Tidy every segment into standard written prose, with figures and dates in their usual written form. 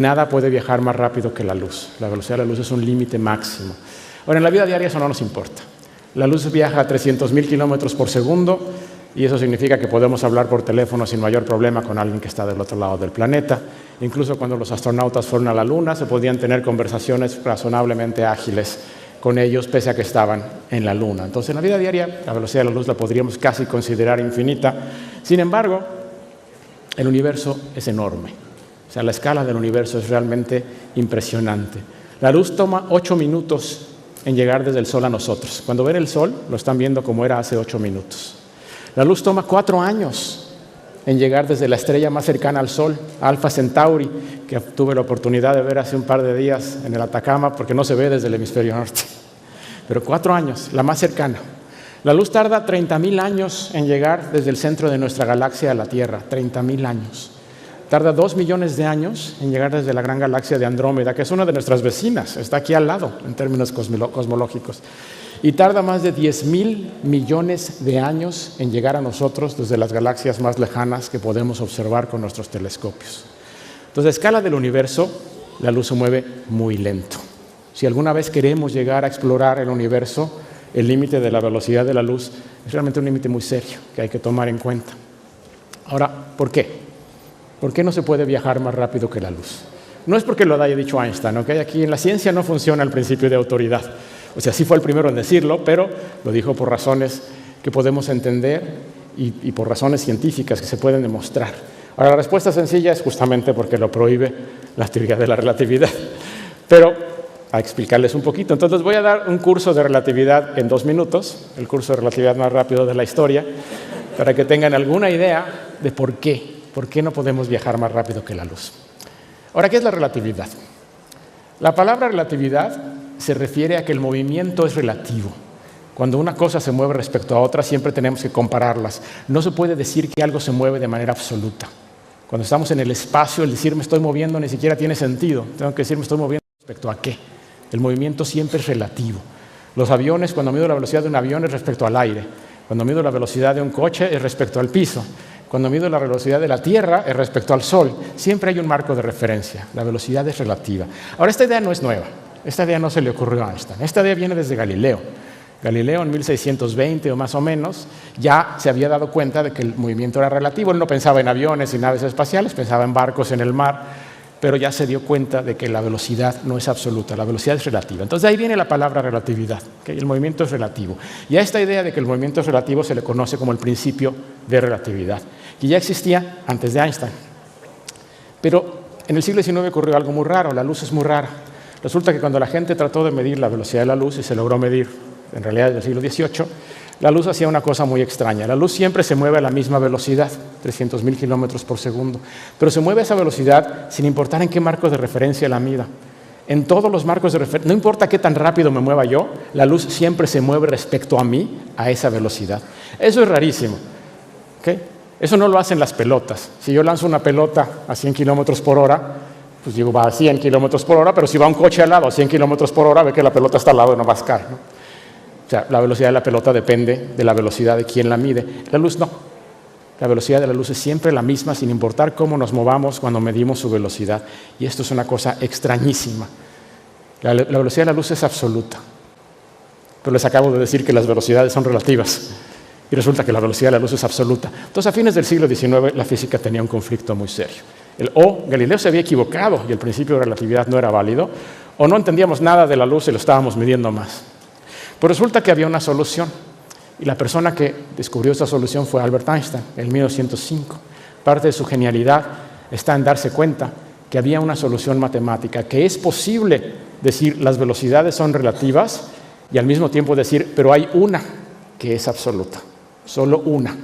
Nada puede viajar más rápido que la luz. La velocidad de la luz es un límite máximo. Ahora, en la vida diaria eso no nos importa. La luz viaja a 300.000 kilómetros por segundo y eso significa que podemos hablar por teléfono sin mayor problema con alguien que está del otro lado del planeta. Incluso cuando los astronautas fueron a la Luna se podían tener conversaciones razonablemente ágiles con ellos, pese a que estaban en la Luna. Entonces, en la vida diaria, la velocidad de la luz la podríamos casi considerar infinita. Sin embargo, el universo es enorme. O sea, la escala del universo es realmente impresionante. La luz toma 8 minutos en llegar desde el Sol a nosotros. Cuando ven el Sol, lo están viendo como era hace 8 minutos. La luz toma 4 años en llegar desde la estrella más cercana al Sol, Alpha Centauri, que tuve la oportunidad de ver hace un par de días en el Atacama, porque no se ve desde el hemisferio norte. Pero 4 años, la más cercana. La luz tarda 30.000 años en llegar desde el centro de nuestra galaxia a la Tierra, 30.000 años. Tarda 2 millones de años en llegar desde la gran galaxia de Andrómeda, que es una de nuestras vecinas, está aquí al lado en términos cosmológicos. Y tarda más de 10.000 millones de años en llegar a nosotros desde las galaxias más lejanas que podemos observar con nuestros telescopios. Entonces, a escala del universo, la luz se mueve muy lento. Si alguna vez queremos llegar a explorar el universo, el límite de la velocidad de la luz es realmente un límite muy serio que hay que tomar en cuenta. Ahora, ¿por qué? ¿Por qué no se puede viajar más rápido que la luz? No es porque lo haya dicho Einstein, ¿ok? Aquí en la ciencia no funciona el principio de autoridad. O sea, sí fue el primero en decirlo, pero lo dijo por razones que podemos entender y por razones científicas que se pueden demostrar. Ahora, la respuesta sencilla es justamente porque lo prohíbe la teoría de la relatividad. Pero a explicarles un poquito. Entonces, les voy a dar un curso de relatividad en 2 minutos, el curso de relatividad más rápido de la historia, para que tengan alguna idea de por qué. ¿Por qué no podemos viajar más rápido que la luz? Ahora, ¿qué es la relatividad? La palabra relatividad se refiere a que el movimiento es relativo. Cuando una cosa se mueve respecto a otra, siempre tenemos que compararlas. No se puede decir que algo se mueve de manera absoluta. Cuando estamos en el espacio, el decir me estoy moviendo ni siquiera tiene sentido. Tengo que decir me estoy moviendo respecto a qué. El movimiento siempre es relativo. Los aviones, cuando mido la velocidad de un avión, es respecto al aire. Cuando mido la velocidad de un coche, es respecto al piso. Cuando mido la velocidad de la Tierra, es respecto al Sol. Siempre hay un marco de referencia. La velocidad es relativa. Ahora, esta idea no es nueva. Esta idea no se le ocurrió a Einstein. Esta idea viene desde Galileo. Galileo, en 1620 o más o menos, ya se había dado cuenta de que el movimiento era relativo. Él no pensaba en aviones y naves espaciales, pensaba en barcos en el mar, pero ya se dio cuenta de que la velocidad no es absoluta, la velocidad es relativa. Entonces, de ahí viene la palabra relatividad, que el movimiento es relativo. Y a esta idea de que el movimiento es relativo se le conoce como el principio de relatividad, que ya existía antes de Einstein. Pero en el siglo XIX ocurrió algo muy raro, la luz es muy rara. Resulta que cuando la gente trató de medir la velocidad de la luz, y se logró medir en realidad desde el siglo XVIII, la luz hacía una cosa muy extraña. La luz siempre se mueve a la misma velocidad, 300.000 kilómetros por segundo, pero se mueve a esa velocidad sin importar en qué marco de referencia la mida. En todos los marcos de referencia, no importa qué tan rápido me mueva yo, la luz siempre se mueve respecto a mí, a esa velocidad. Eso es rarísimo, ¿okay? Eso no lo hacen las pelotas. Si yo lanzo una pelota a 100 kilómetros por hora, pues digo, va a 100 kilómetros por hora, pero si va un coche al lado a 100 kilómetros por hora, ve que la pelota está al lado y no va a cascar, ¿no? O sea, la velocidad de la pelota depende de la velocidad de quien la mide. La luz no. La velocidad de la luz es siempre la misma, sin importar cómo nos movamos cuando medimos su velocidad. Y esto es una cosa extrañísima. La velocidad de la luz es absoluta. Pero les acabo de decir que las velocidades son relativas. Y resulta que la velocidad de la luz es absoluta. Entonces, a fines del siglo XIX, la física tenía un conflicto muy serio. O Galileo se había equivocado y el principio de relatividad no era válido, o no entendíamos nada de la luz y lo estábamos midiendo más. Pues resulta que había una solución. Y la persona que descubrió esa solución fue Albert Einstein, en 1905. Parte de su genialidad está en darse cuenta que había una solución matemática, que es posible decir las velocidades son relativas y al mismo tiempo decir, pero hay una que es absoluta, solo una.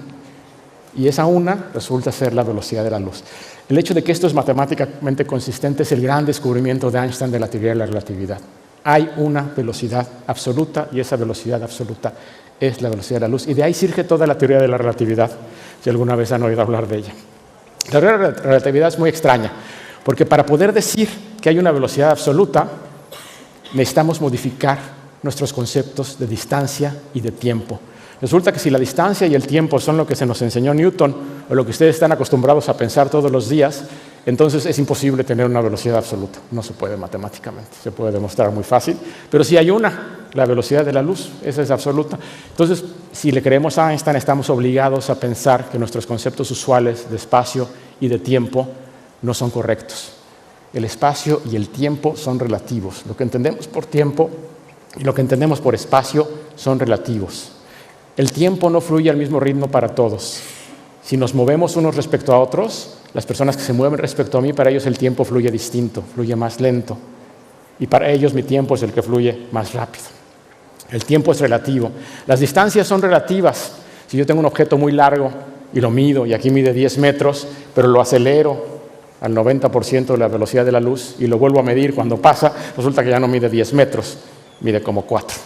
Y esa una resulta ser la velocidad de la luz. El hecho de que esto es matemáticamente consistente es el gran descubrimiento de Einstein de la teoría de la relatividad. Hay una velocidad absoluta y esa velocidad absoluta es la velocidad de la luz. Y de ahí surge toda la teoría de la relatividad, si alguna vez han oído hablar de ella. La teoría de la relatividad es muy extraña, porque para poder decir que hay una velocidad absoluta, necesitamos modificar nuestros conceptos de distancia y de tiempo. Resulta que si la distancia y el tiempo son lo que se nos enseñó Newton, o lo que ustedes están acostumbrados a pensar todos los días, entonces es imposible tener una velocidad absoluta. No se puede matemáticamente, se puede demostrar muy fácil, pero sí hay una, la velocidad de la luz, esa es absoluta. Entonces, si le creemos a Einstein, estamos obligados a pensar que nuestros conceptos usuales de espacio y de tiempo no son correctos. El espacio y el tiempo son relativos. Lo que entendemos por tiempo y lo que entendemos por espacio son relativos. El tiempo no fluye al mismo ritmo para todos. Si nos movemos unos respecto a otros, las personas que se mueven respecto a mí, para ellos el tiempo fluye distinto, fluye más lento. Y para ellos mi tiempo es el que fluye más rápido. El tiempo es relativo. Las distancias son relativas. Si yo tengo un objeto muy largo y lo mido, y aquí mide 10 metros, pero lo acelero al 90% de la velocidad de la luz y lo vuelvo a medir cuando pasa, resulta que ya no mide 10 metros, mide como 4.